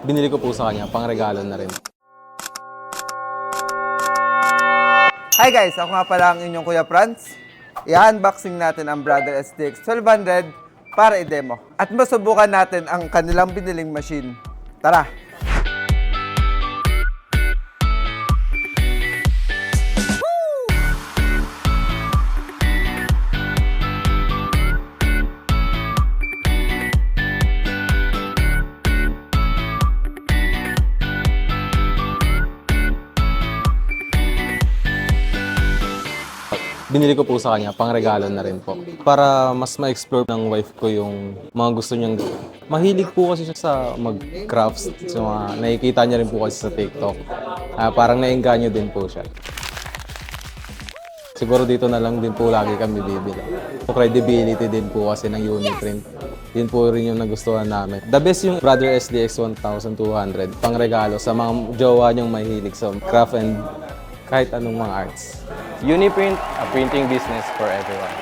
Binili ko po sa kanya, pang regalo na rin. Hi guys! Ako nga pala ang inyong Kuya Franz. I-unboxing natin ang Brother STX 1200 para i-demo. At masubukan natin ang kanilang biniling machine. Tara! Binili ko po sa kanya, pang regalo na rin po. Para mas ma-explore ng wife ko yung mga gusto niyang gawin. Mahilig po kasi siya sa mag-crafts. So, nakikita niya rin po kasi sa TikTok. Parang naengganyo din po siya. Siguro dito na lang din po lagi kami bibili. Credibility din po kasi ng Uniprint. Yun po rin yung nagustuhan namin. The best yung Brother SDX 1200, pang regalo sa mga jowa niyong mahilig sa craft and kahit anong mga arts. Uniprint, a printing business for everyone.